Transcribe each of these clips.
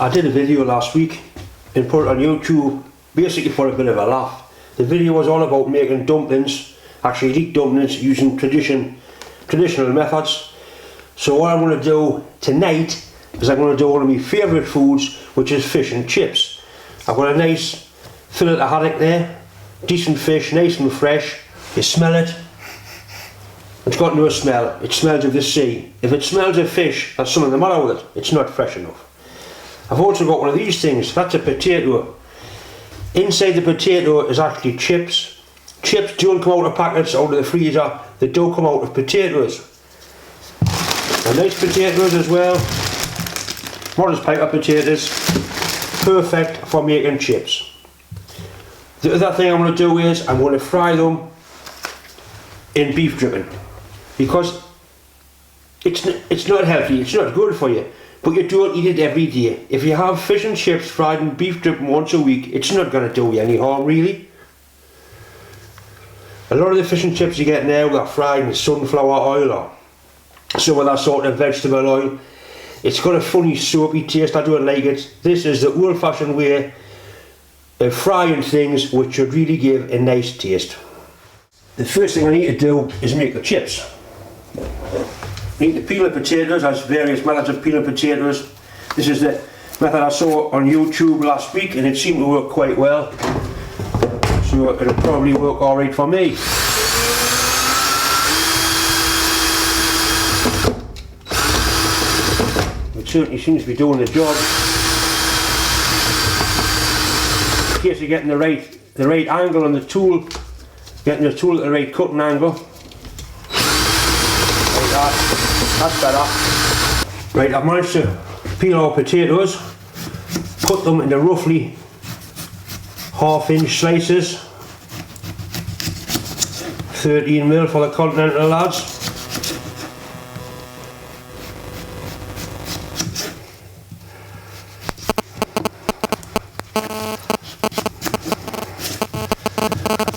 I did a video last week and put it on YouTube basically for a bit of a laugh. The video was all about making dumplings, actually leek dumplings, using traditional methods. So what I'm going to do tonight is I'm going to do one of my favourite foods, which is fish and chips. I've got a nice fillet of haddock there, decent fish, nice and fresh. You smell it. It's got no smell, it smells of the sea. If it smells of fish, there's something the matter with it, it's not fresh enough. I've also got one of these things, that's a potato. Inside the potato is actually chips. Chips don't come out of packets, out of the freezer, they do come out of potatoes. And nice potatoes as well, modest type of potatoes, perfect for making chips. The other thing I'm going to do is, I'm going to fry them in beef dripping. Because it's not healthy, it's not good for you, but you don't eat it every day. If you have fish and chips fried in beef dripping once a week, it's not going to do you any harm really. A lot of the fish and chips you get now are fried in sunflower oil or some other sort of vegetable oil. It's got a funny soapy taste, I don't like it. This is the old fashioned way of frying things which should really give a nice taste. The first thing I need to do is make the chips. I need to peel the potatoes. There's various methods of peeling potatoes. This is the method I saw on YouTube last week and it seemed to work quite well. So it'll probably work alright for me. It certainly seems to be doing the job. In case you're getting the right angle on the tool, getting the tool at the right cutting angle. Like that. That's better. Right, I've managed to peel our potatoes, cut them into roughly 1/2 inch slices. 13mm for the continental lads.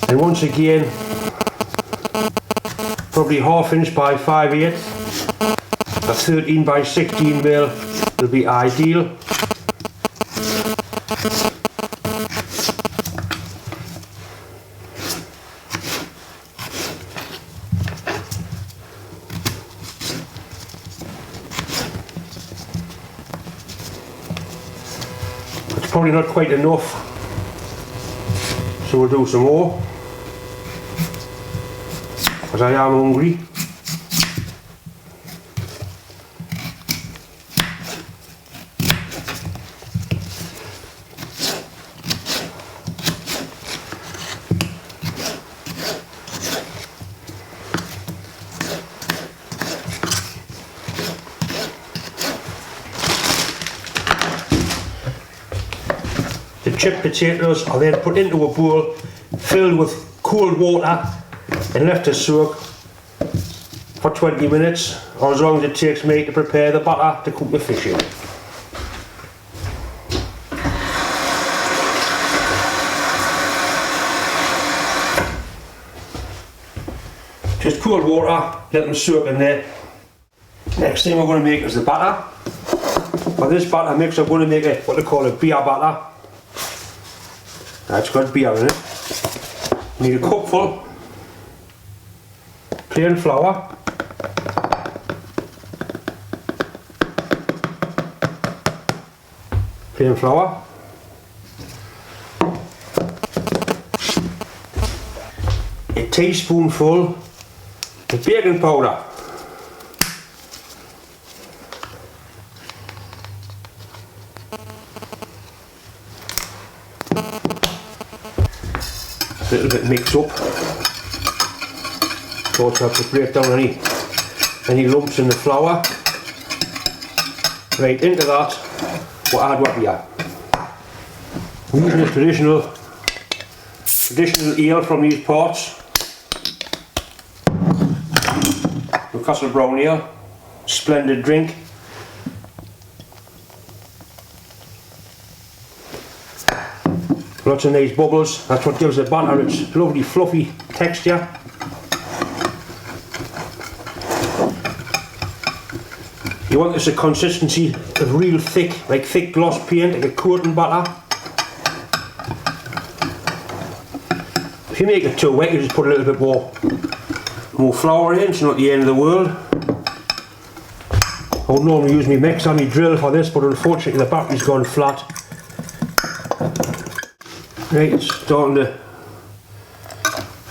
And once again, probably 1/2 inch by 5/8, a 13 by 16mm will be ideal. It's probably not quite enough, so we'll do some more. Because I am hungry. The chipped potatoes are then put into a bowl filled with cold water and left to soak for 20 minutes or as long as it takes me to prepare the batter to cook the fish in. Just cold water, let them soak in there. Next thing we're going to make is the batter. For this batter mix I'm going to make what they call a beer batter. It's got beer in it. You need a cupful plain flour, a teaspoonful of baking powder, a little bit mix up. Also have to break down any lumps in the flour. Right, into that we'll add what we are. We're using a traditional ale from these parts. Newcastle brown ale, splendid drink. Lots of nice bubbles, that's what gives the batter its lovely fluffy texture. You want this a consistency of real thick, like thick gloss paint, like a coating batter. If you make it too wet, you just put a little bit more flour in, it's not the end of the world. I would normally use my mixer and my drill for this, but unfortunately the battery's gone flat. Right, it's starting to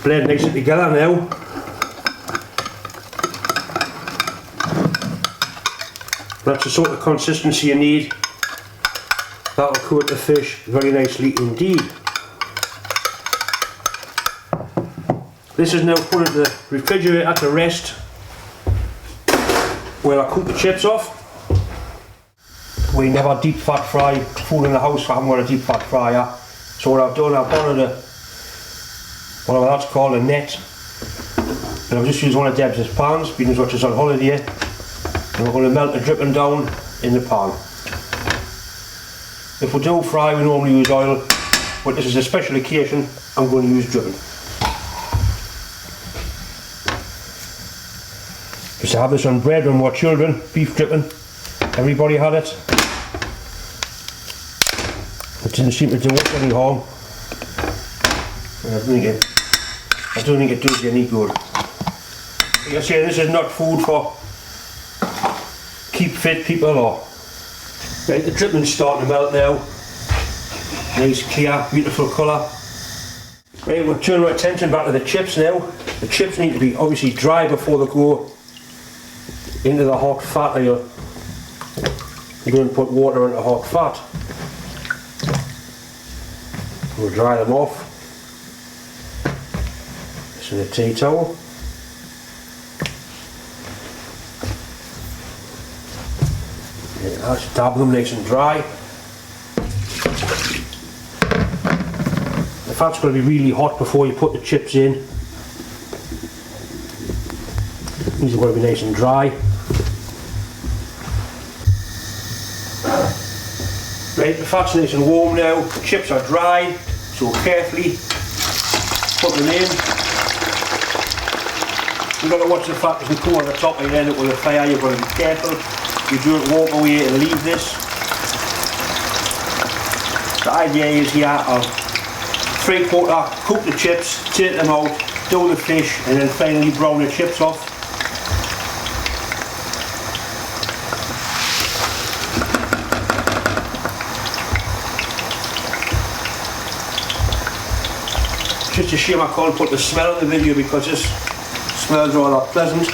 blend nicely together now. That's the sort of consistency you need. That'll coat the fish very nicely indeed. This is now put into the refrigerator to rest where I cook the chips off. We never deep fat fry food in the house, I haven't got a deep fat fryer. So what I've done, I've borrowed whatever that's called, a net. And I've just used one of Deb's pans, being as much as on holiday. And we're going to melt the dripping down in the pan. If we do fry, we normally use oil, but this is a special occasion, I'm going to use dripping. Used to have this on bread when we were children, beef dripping. Everybody had it. It didn't seem to do us any harm. And I don't think it does you any good. Like I say, this is not food for keep fit people or. Right, the dripping's starting to melt now. Nice, clear, beautiful colour. Right, we'll turn our attention back to the chips now. The chips need to be obviously dry before they go into the hot fat, or you're going to put water into hot fat. We'll dry them off. This in a tea towel. Just dab them nice and dry. The fat's going to be really hot before you put the chips in. These are going to be nice and dry. Right, the fat's nice and warm now, the chips are dry, so carefully put them in. You've got to watch the fat doesn't go on the top and you end up with a fire, you've got to be careful. You don't walk away and leave this. The idea is here, I'll 3/4 cook the chips, take them out, do the fish and then finally brown the chips off. Just a shame I can't put the smell in the video because this smells rather pleasant.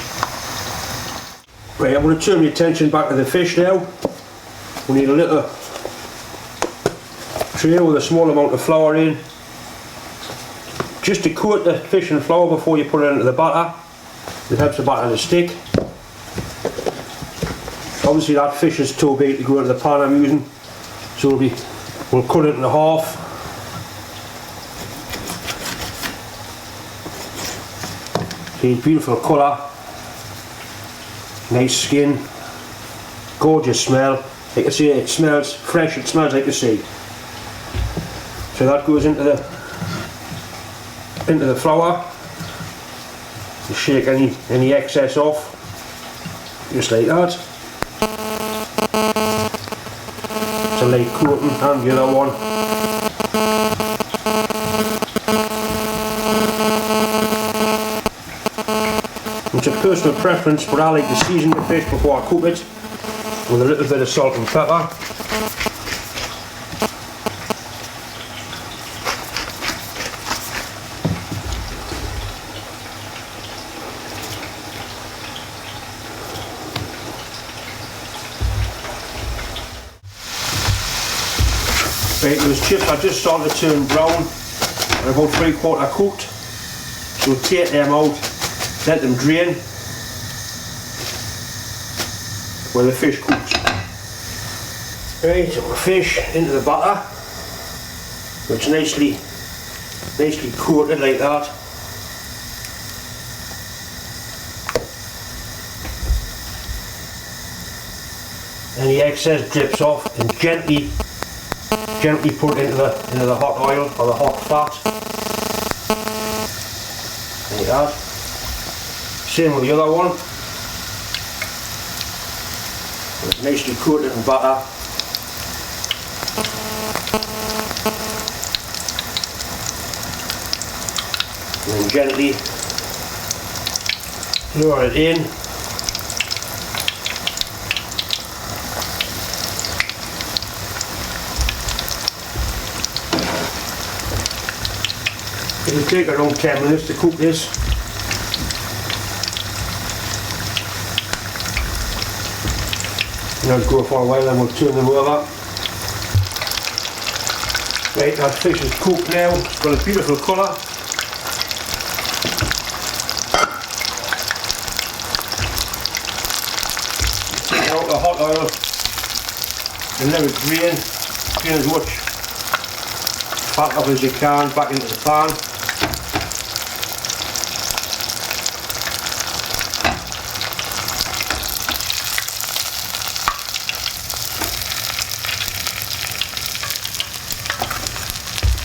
Right, I'm going to turn my attention back to the fish now. We need a little tray with a small amount of flour in. Just to coat the fish in flour before you put it into the batter. It helps the batter to stick. Obviously that fish is too big to go into the pan I'm using, so we'll cut it in half. See, beautiful colour, nice skin, gorgeous smell. Like I say, it smells fresh, it smells like the sea. So that goes into the flour. You shake any excess off, just like that. It's a light coating, and the other one. It's a personal preference, but I like to season the fish before I cook it with a little bit of salt and pepper. Right, those chips are just starting to turn brown and about 3/4 cooked, so take them out, let them drain where the fish cooks. Right, so the fish into the batter, which nicely coated like that. Any excess drips off and gently put it into the hot oil or the hot fat. Like that. Same with the other one. It's nicely coated in batter. And then gently lower it in. It'll take around 10 minutes to cook this. And I'll go for a while and we'll turn them over. Right, that fish is cooked now. It's got a beautiful colour. Take out the hot oil and let it drain as much fat off as you can back into the pan.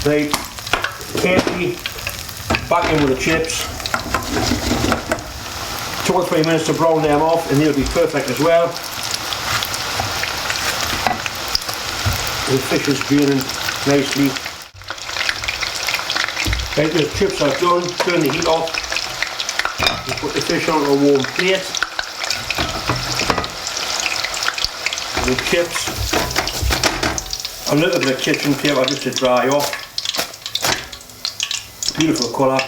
Right, carefully back in with the chips. 2 or 3 minutes to brown them off and they'll be perfect as well. The fish is draining nicely. Right, the chips are done, turn the heat off. You put the fish onto a warm plate. And the chips, a little bit of kitchen paper just to dry off. Beautiful colour.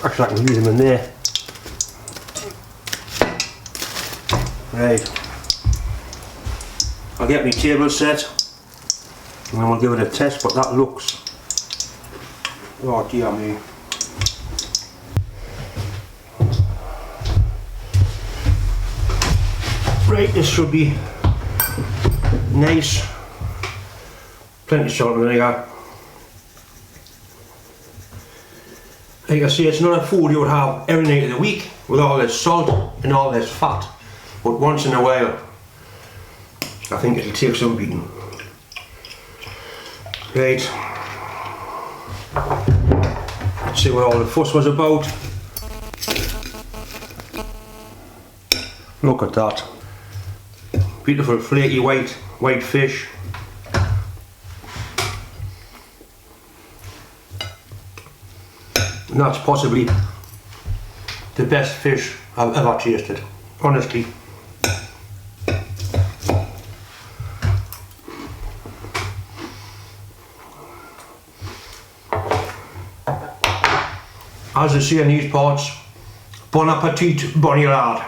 Actually I can use them in there. Right. I'll get my table set and then we'll give it a test what that looks. Oh dear me. Right, this should be nice. Plenty of salt and vinegar. Like I say, it's not a food you would have every night of the week with all this salt and all this fat, but once in a while I think it'll take some beating. Right, let's see what all the fuss was about. Look at that. Beautiful flaky white fish. And that's possibly the best fish I've ever tasted, honestly. As they say in these parts, bon appetit, bonny lad.